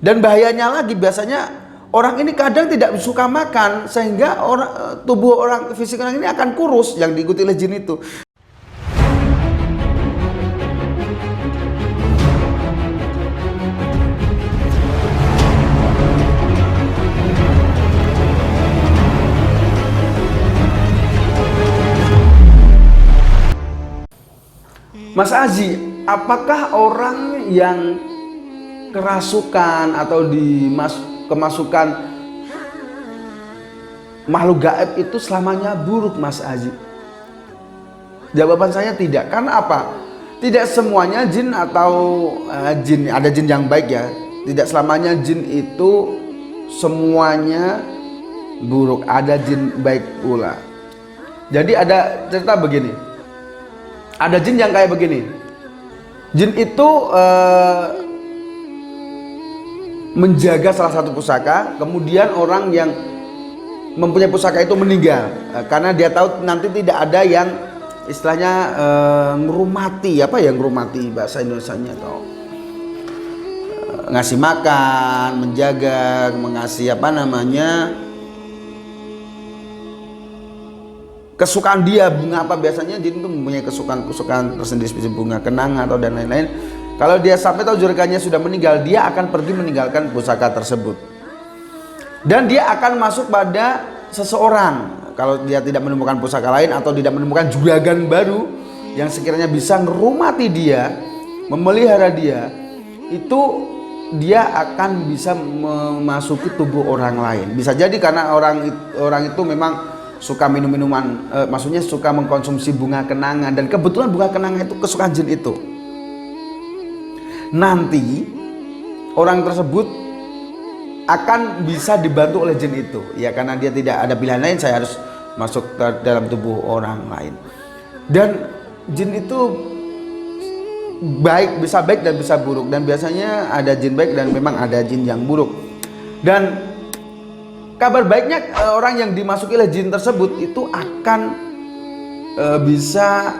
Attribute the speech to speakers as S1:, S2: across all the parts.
S1: Dan bahayanya lagi, biasanya orang ini kadang tidak suka makan sehingga tubuh orang, fisik orang ini akan kurus yang diikuti oleh jin itu. Mas Aji, apakah orang yang kerasukan atau kemasukan makhluk gaib itu selamanya buruk, Mas Aji? Jawaban saya tidak. Karena apa? Tidak semuanya jin atau jin, ada jin yang baik ya. Tidak selamanya jin itu semuanya buruk. Ada jin baik pula. Jadi ada cerita begini. Ada jin yang kayak begini. Jin itu menjaga salah satu pusaka, kemudian orang yang mempunyai pusaka itu meninggal karena dia tahu nanti tidak ada yang istilahnya ngerumati, apa ya ngerumati bahasa Indonesianya, atau ngasih makan, menjaga, mengasih apa namanya, kesukaan dia, bunga apa, biasanya jin itu mempunyai kesukaan tersendiri seperti bunga kenanga atau dan lain-lain. Kalau dia sampai tahu juragannya sudah meninggal, dia akan pergi meninggalkan pusaka tersebut. Dan dia akan masuk pada seseorang kalau dia tidak menemukan pusaka lain atau tidak menemukan juragan baru yang sekiranya bisa ngerumati dia, memelihara dia, itu dia akan bisa memasuki tubuh orang lain. Bisa jadi karena orang itu memang suka minum-minuman, maksudnya suka mengkonsumsi bunga kenanga, dan kebetulan bunga kenanga itu kesukaan jin itu. Nanti orang tersebut akan bisa dibantu oleh jin itu, ya karena dia tidak ada pilihan lain, saya harus masuk ke dalam tubuh orang lain. Dan jin itu baik, bisa baik dan bisa buruk, dan biasanya ada jin baik dan memang ada jin yang buruk. Dan kabar baiknya, orang yang dimasuki oleh jin tersebut itu akan bisa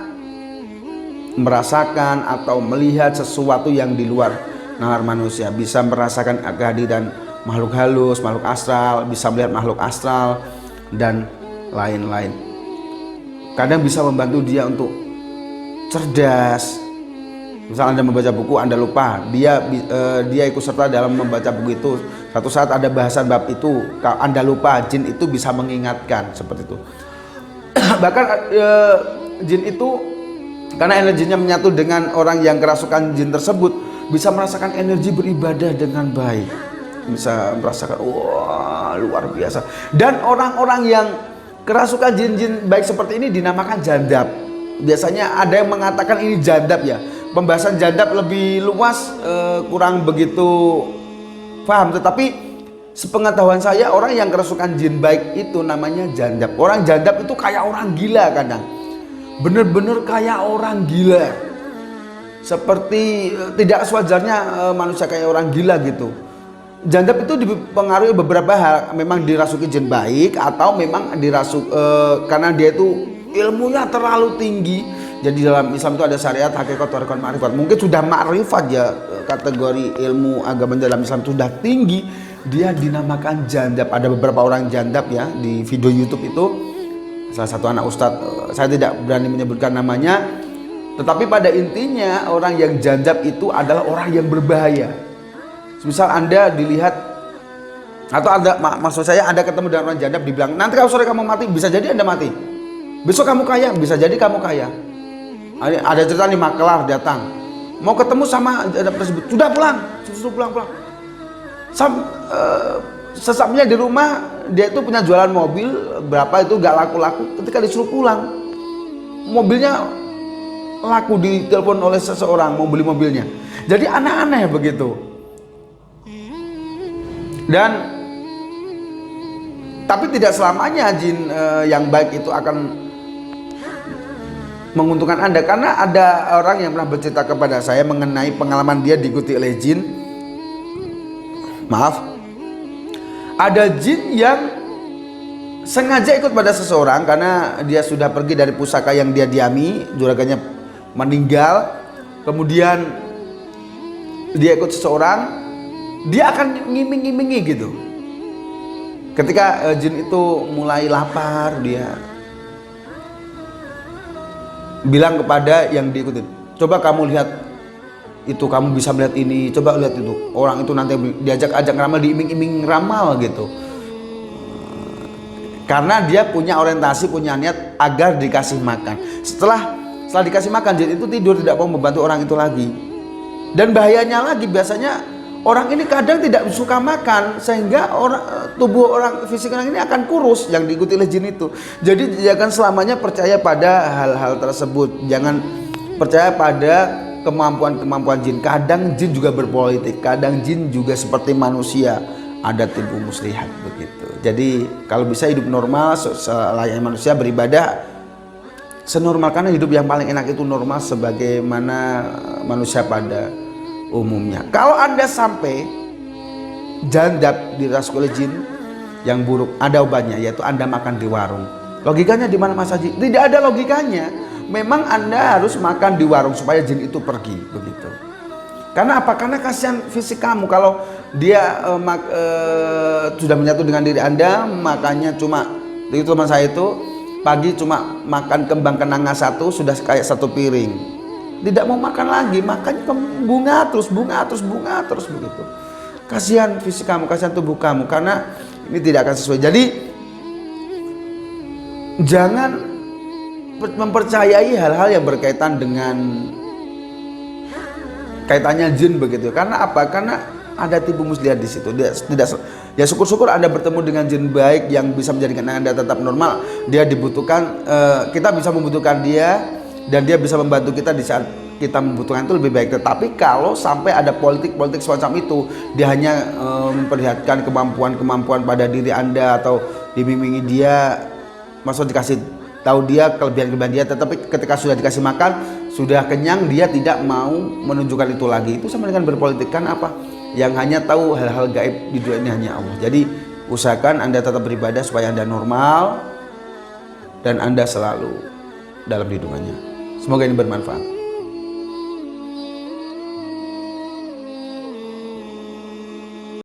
S1: merasakan atau melihat sesuatu yang di luar nalar manusia, bisa merasakan kehadiran makhluk halus, makhluk astral, bisa melihat makhluk astral dan lain-lain. Kadang bisa membantu dia untuk cerdas. Misal Anda membaca buku, Anda lupa, dia ikut serta dalam membaca buku itu. Satu saat ada bahasan bab itu, kalau Anda lupa, jin itu bisa mengingatkan seperti itu. Bahkan jin itu, karena energinya menyatu dengan orang yang kerasukan jin tersebut, bisa merasakan energi beribadah dengan baik, bisa merasakan wah luar biasa. Dan orang-orang yang kerasukan jin-jin baik seperti ini dinamakan jandab. Biasanya ada yang mengatakan ini jandab ya. Pembahasan jandab lebih luas, kurang begitu paham, tetapi sepengetahuan saya orang yang kerasukan jin baik itu namanya jandab. Orang jandab itu kayak orang gila kadang, bener-bener kayak orang gila, seperti tidak sewajarnya manusia kayak orang gila gitu. Jandab itu dipengaruhi beberapa hal, memang dirasuki jin baik atau memang karena dia itu ilmunya terlalu tinggi. Jadi dalam Islam itu ada syariat, hakikat, thariqat, ma'rifat. Mungkin sudah ma'rifat ya, kategori ilmu agama dalam Islam sudah tinggi, dia dinamakan jandab. Ada beberapa orang jandab ya di video YouTube itu. Salah satu anak ustadz, saya tidak berani menyebutkan namanya, tetapi pada intinya orang yang jandab itu adalah orang yang berbahaya. Misal Anda dilihat, atau maksud saya Anda ketemu dengan orang jandab, dibilang nanti kalau sore kamu mati, bisa jadi Anda mati. Besok kamu kaya, bisa jadi kamu kaya. Ada cerita nih, makelar datang mau ketemu sama jandab tersebut, sudah pulang, suruh pulang. Sesampainya di rumah, dia itu punya jualan mobil berapa itu gak laku-laku. Ketika disuruh pulang, mobilnya laku, ditelepon oleh seseorang mau beli mobilnya. Jadi aneh-aneh begitu. Dan tapi tidak selamanya jin yang baik itu akan menguntungkan Anda, karena ada orang yang pernah bercerita kepada saya mengenai pengalaman dia diikuti oleh jin. Maaf, ada jin yang sengaja ikut pada seseorang karena dia sudah pergi dari pusaka yang dia diami, juragannya meninggal, kemudian dia ikut seseorang, dia akan ngiming-ngimingi gitu. Ketika jin itu mulai lapar, dia bilang kepada yang diikutin, coba kamu lihat itu, kamu bisa melihat ini, coba lihat itu. Orang itu nanti diajak-ajak ramal, diiming-iming ramal gitu. Karena dia punya orientasi, punya niat agar dikasih makan. Setelah dikasih makan, jin itu tidur, tidak mau membantu orang itu lagi. Dan bahayanya lagi, biasanya orang ini kadang tidak suka makan, sehingga tubuh orang, fisik orang ini akan kurus yang diikuti oleh jin itu. Jadi jangan selamanya percaya pada hal-hal tersebut. Jangan percaya pada kemampuan jin. Kadang jin juga berpolitik, kadang jin juga seperti manusia, ada tipu muslihat begitu. Jadi kalau bisa hidup normal selayaknya manusia, beribadah senormal, karena hidup yang paling enak itu normal sebagaimana manusia pada umumnya. Kalau Anda sampai jandab dirasuki oleh jin yang buruk, ada obatnya, yaitu Anda makan di warung. Logikanya di mana Mas Haji? Tidak ada logikanya. Memang Anda harus makan di warung supaya jin itu pergi begitu. Karena apa? Karena kasihan fisik kamu. Kalau dia sudah menyatu dengan diri Anda, makannya cuma, itu teman saya itu pagi cuma makan kembang kenanga satu, sudah kayak satu piring. Tidak mau makan lagi, makannya bunga terus begitu. Kasihan fisik kamu, kasihan tubuh kamu, karena ini tidak akan sesuai. Jadi jangan mempercayai hal-hal yang berkaitan dengan kaitannya jin begitu. Karena apa? Karena ada tipu muslihat di situ. Dia tidak, ya syukur-syukur Anda bertemu dengan jin baik yang bisa menjadikan Anda tetap normal. Dia dibutuhkan, kita bisa membutuhkan dia, dan dia bisa membantu kita di saat kita membutuhkan, itu lebih baik. Tetapi kalau sampai ada politik semacam itu, dia hanya memperlihatkan kemampuan pada diri Anda atau dibimbingi dia, maksud dikasih tahu dia kelebihan dia, tetapi ketika sudah dikasih makan, sudah kenyang, dia tidak mau menunjukkan itu lagi. Itu sama dengan berpolitik. Kan apa? Yang hanya tahu hal-hal gaib di dunia ini hanya Allah. Jadi usahakan Anda tetap beribadah supaya Anda normal dan Anda selalu dalam lindungannya. Semoga ini bermanfaat.